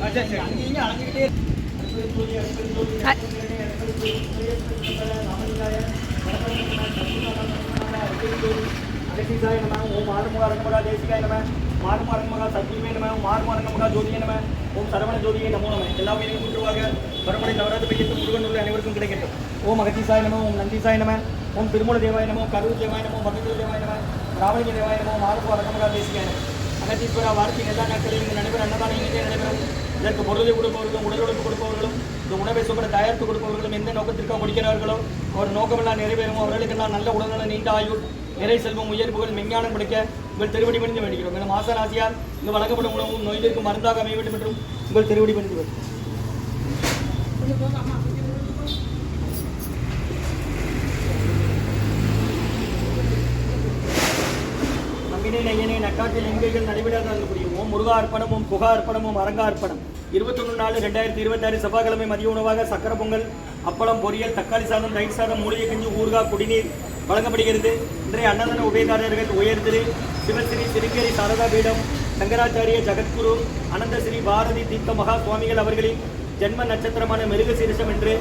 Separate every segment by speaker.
Speaker 1: அங்கேயும் அலைஞ்சிக்கிட்டே அகசிசாய நம ஓம் ஆறுமுக அரங்கமகா தேசிகாய நம மாறும அரங்கமகா சத்தியமே நம மாறும அரங்கமகா ஜோதியே நம ஓம் சரவண ஜோதியே நமோ நம எல்லா உயிரையும் கூட்டுவாக வரமுறை நவராத்திரி பையத்தும் முருகன் உள்ள அனைவருக்கும் கிடைக்கட்டும். ஓம் அகசிசாய நம ஓம் நந்திசாய நம ஓம் திருமூல தேவாய நம கரூர் தேவாய நம மகத்தூர் தேவாய நம ராவணி தேவாய நம மாறும அரங்கமகா தேசிகாய நம அகத்தீஸ்வரா வாரத்தின் எல்லா நாட்களிலும் இங்கு நடைபெற அன்னதானம் இங்கே நடைபெறும். இதற்கு பொருளை கொடுப்பவர்களும் உடல் உழைப்பு கொடுப்பவர்களும் இந்த உணவை சுப்பட தயாரித்து கொடுப்பவர்களும் எந்த நோக்கத்திற்காக கொடுக்கிறார்களோ அவர் நோக்கமெல்லாம் நிறைவேறும். அவர்களுக்கெல்லாம் நல்ல உடல்நல நீண்ட ஆயுள் நிறை செல்வம் உயர்வுகள் மெஞ்ஞானம் கிடைக்க உங்கள் திருவடி பணிந்து வேண்டுகிறோம். என மாசராசியால் இங்கு வழங்கப்படும் உணவும் நோய்களுக்கு மருந்தாக அமைய வேண்டும் என்றும் உங்கள் திருவடி பணிந்து வேண்டும். நம்பினை நையனை நக்காட்டில் எங்கைகள் நடைபெறாத அன்புரியும். ஓம் முருகா அர்ப்பணமும் புகா அர்ப்பணமும் அரங்கா அர்ப்பணம். 21/4/2026 செவ்வாய்க்கிழமை மதிய உணவாக சக்கர பொங்கல், அப்பளம், பொரியல், தக்காளி சாதம், தயிர் சாதம், மூலிகை கஞ்சி, ஊறுகாய், குடிநீர் வழங்கப்படுகிறது. இன்றைய அன்னதான உபயதாரர்கள் உயர் திரு சிவஸ்ரீ சிருங்கேரி சாரதா பீடம் சங்கராச்சாரிய ஜகத்குரு அனந்த ஸ்ரீ பாரதி தீர்த்த மகா சுவாமிகள் அவர்களின் ஜென்ம நட்சத்திரமான மிருக சீரிஷம் என்று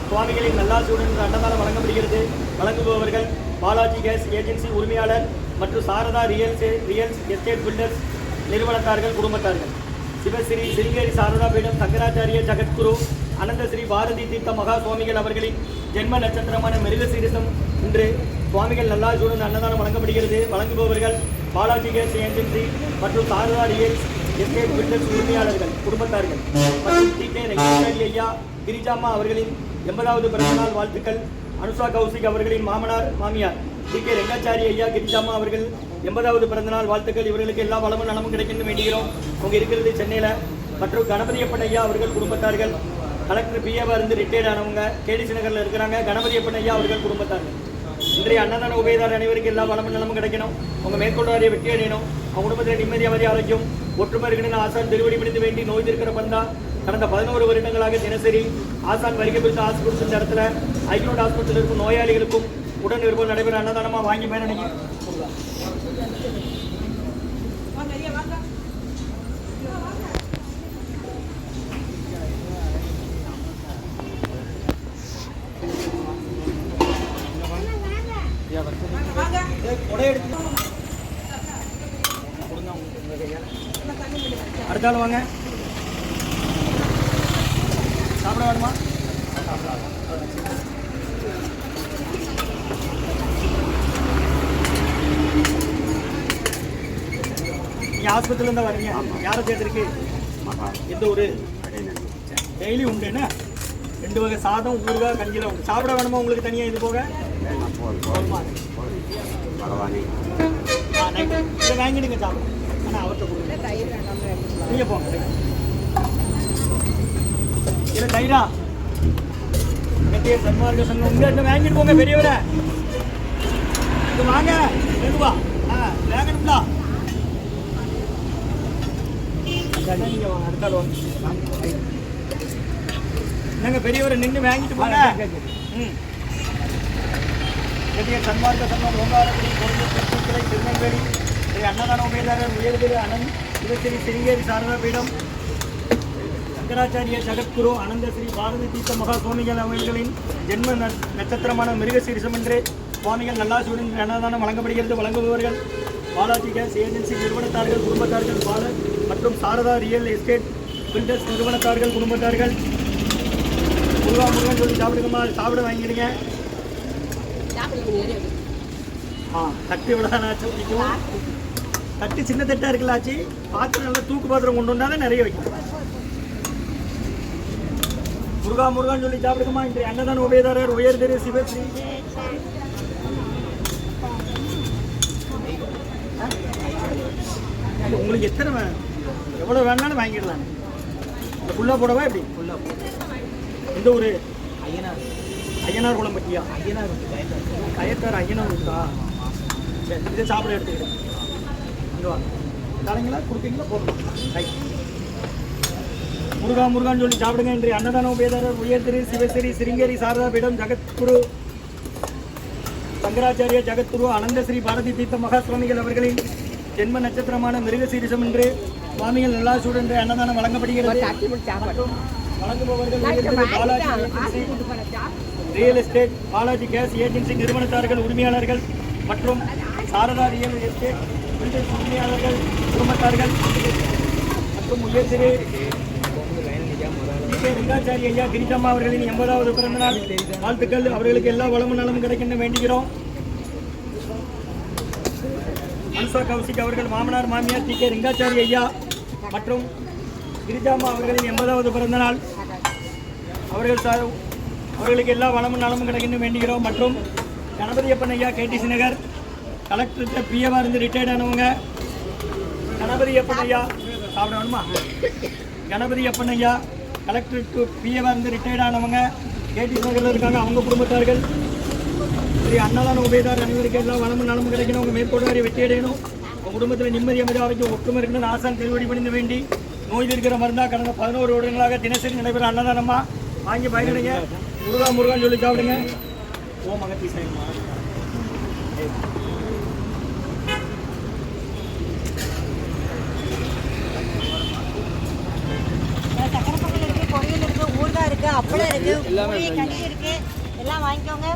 Speaker 1: சுவாமிகளின் நல்லாசியுடன் இந்த அன்னதானம் வழங்கப்படுகிறது. வழங்குபவர்கள் பாலாஜி கேஸ் ஏஜென்சி உரிமையாளர் மற்றும் சாரதா ரியல் எஸ்டேட் பில்டர்ஸ் நிறுவனத்தார்கள் குடும்பத்தார்கள். சிவஸ்ரீ சிருங்கேரி சாரதா பீடம் சங்கராச்சாரிய ஜகத்குரு அனந்த ஸ்ரீ பாரதி தீர்த்த மகா சுவாமிகள் அவர்களின் ஜென்ம நட்சத்திரமான மிருக சீரிஷம் இன்று சுவாமிகள் நல்லாசியுடன் அன்னதானம் வழங்கப்படுகிறது. வழங்குபவர்கள் பாலாஜி கேஸ் ஏஜென்சி மற்றும் சாரதா ரியல் எஸ்டேட் பில்டர்ஸ் உரிமையாளர்கள் குடும்பத்தார்கள் மற்றும் டி.கே. ரங்கசாமி ஐயா கிரிஜாம்மா அவர்களின் 80வது பிறந்தநாள் வாழ்த்துக்கள். அனுஷா கௌசிக் அவர்களின் மாமனார் மாமியார் டி.கே. ரங்கசாமி ஐயா கிரிஜாம்மா அவர்கள் 80வது பிறந்தநாள் வாழ்த்துக்கள். இவர்களுக்கு எல்லா வளமும் நலமும் கிடைக்கணும் வேண்டுகிறோம். அவங்க இருக்கிறது சென்னையில். மற்றும் கணபதியப்பன் ஐயா அவர்கள் குடும்பத்தார்கள். கலெக்டர் பிஏவா இருந்து ரிட்டையர்ட் ஆனவங்க கேடிசி நகரில் இருக்கிறாங்க. கணபதியப்பன் ஐயா அவர்கள் குடும்பத்தார்கள். இன்றைய அன்னதான உபயதார அனைவருக்கு எல்லா வளமும் நலமும் கிடைக்கணும். அவங்க மேற்கொள்ளாரிய வெற்றி அடையணும். அவங்க குடும்பத்தில் நிம்மதியாக ஆரோக்கியம் ஒற்றுமை இருக்கணும்னு ஆசான் திருவடி பிடித்து வேண்டி நோய் இருக்கிற பந்தா கடந்த 11 வருடங்களாக தினசரி ஆசான் வருகை பெற்று ஹாஸ்பிட்டல் இந்த இடத்துல ஐக்ரோட் ஹாஸ்பிட்டல் இருக்கும் நோயாளிகளுக்கும் உடன் இருப்போம் நடைபெற அன்னதானமாக வாங்கி பயனடைங்க. அடுத்தாலும் வாங்க. சாப்பிட வேணுமா? நீங்க ஆஸ்பத்திரில இருந்தா வரீங்க. யாரை சேர்த்துருக்கு? எந்த ஊரு? டெய்லி உண்டு என்ன? 2 வகை சாதம் ஊறுகாய் கஞ்சியில் உண்டு. சாப்பிட வேணுமா உங்களுக்கு தனியாக? இது போக இதை வாங்கிடுங்க சாப்பிட. ஆனால் அவர்கிட்ட கொடுங்க. நீங்கள் போங்க. இல்லை தைரா சன்மார்க்க சங்கம் உங்க வாங்கிட்டு போங்க. பெரியவரை இது வாங்க. மெதுவா வாங்கணுங்களா? நீங்கள் வாங்க. அடுத்தாலும் வாங்க. என்னங்க பெரியவரை நின்று வாங்கிட்டு போங்க. சன்மார்க்க சங்கம் ஓங்காரக்குடி பொருள் திருநெல்வேலி அன்னதான உபயதாரர் உயர்திரு அனந்த் சிவஸ்ரீ சிருங்கேரி சாரதா பீடம் சங்கராச்சாரிய ஜகத்குரு அனந்த ஸ்ரீ பாரதி தீர்த்த மகா சுவாமிகள் அவர்களின் ஜென்ம நட்சத்திரமான மிருக சீரிஷம் என்று சுவாமிகள் நல்லாசியுடன் அன்னதானம் வழங்கப்படுகிறது. வழங்குபவர்கள் பாலாஜி கேஸ் ஏஜென்சி நிறுவனத்தார்கள் குடும்பத்தார்கள் பாலர் மற்றும் சாரதா ரியல் எஸ்டேட் பில்டர்ஸ் நிறுவனத்தார்கள் குடும்பத்தார்கள். முருகன் சொல்லி சாப்பிடுங்கம்மா. சாப்பிட வாங்கிடுங்க. தட்டு விடாச்சு பிடிக்கும். தட்டு சின்ன தட்டாக இருக்கலாச்சு. பாத்திரம் நல்லா தூக்கு பாத்திரம் கொண்டு வந்தாலும் நிறைய வைக்கும். முருகான்னு சொல்லி சாப்பிடுங்கம்மா. இன்றைய அன்னதான உபயதாரர் உயர் திரு சிவஸ்ரீ உங்களுக்கு எத்தனை எவ்வளோ வேணாலும் வாங்கிடலாம். ஃபுல்லாக போடவா எப்படி? ஃபுல்லாக போட. எந்த ஊர்? ஐயனார் குளம்பட்டியா? கயத்தார் ஐயனார் இருக்கா? சரி, இதை சாப்பிட எடுத்துக்கிட்டேன். இங்கே வா. தலைங்களா கொடுப்பீங்களா? போடணும். ரைட். முருகான்னு சொல்லி சாப்பிடுங்க. இன்றைய அன்னதான உபயதாரர் உயர் திரு சிவஸ்ரீ சிருங்கேரி சாரதா பீடம் ஜகத்குரு சங்கராச்சாரிய ஜகத்குரு அனந்த ஸ்ரீ பாரதி தீர்த்த மகா சுவாமிகள் அவர்களின் ஜென்ம நட்சத்திரமான மிருக சீரிஷம் என்று சுவாமிகள் நல்லாசூடு என்ற அன்னதானம் வழங்கப்படுகிறது. மற்றும் வழங்குபவர்கள் real estate Balaji gas agency நிறுவனத்தார்கள், உரிமையாளர்கள் மற்றும் சாரதா ரியல் எஸ்டேட் பில்டர்ஸ் உரிமையாளர்கள், குடும்பத்தார்கள் மற்றும் உயர் திரு ரெங்காச்சாரி ஐயா கிரிஜம்மா அவர்களின் 80வது பிறந்தநாள் வாழ்த்துக்கள். அவர்களுக்கு எல்லா வளமும் நலமும் கிடைக்கின்ற வேண்டுகிறோம். அனுஷா கௌசிக் அவர்கள் மாமனார் மாமியார் டி கே ரெங்காச்சாரி ஐயா மற்றும் கிரிஜாம்மா அவர்களின் 80வது பிறந்தநாள். அவர்களுக்கு எல்லா வளமும் நலமும் கிடைக்கின்ற வேண்டுகிறோம். மற்றும் கணபதியப்பன் ஐயா கேடிசி நகர் கலெக்டர் பிஏவா இருந்து ரிட்டையர்ட் ஆனவங்க. கணபதியப்பன் ஐயா சாப்பிடணுமா? கணபதியப்பன் ஐயா கலெக்டருக்கு பிஏவா இருந்து ரிட்டையர்ட் ஆனவங்க கேடிசி நகரில் இருக்காங்க. அவங்க குடும்பத்தார்கள் ஸ்ரீ அன்னதான உபயதார் அனைவருக்கு எல்லாம் வளமும் நலமும் கிடைக்கணும். உங்கள் மேற்கொள்ளாரி வெற்றி அடையணும். உங்கள் குடும்பத்தில் நிம்மதி அமைதி ஆரோக்கியம் ஒற்றுமை இருக்கணும்னு ஆசான் தெளிவடி பணிந்து வேண்டி நோய் இருக்கிற மருந்தா கடந்த 11 வருடங்களாக தினசரி நடைபெற அன்னதானமா வாங்கி பயனடைங்க. முருகான்னு சொல்லி சாப்பிடுங்க. ஓ மகத்தி சாயமா
Speaker 2: சக்கரை பொங்கல் இருக்கு, பொரியல் இருக்கு, ஊறுகாய் இருக்கு, அப்பளம் இருக்கு, கறி இருக்கு, எல்லாம் வாங்கிக்கோங்க.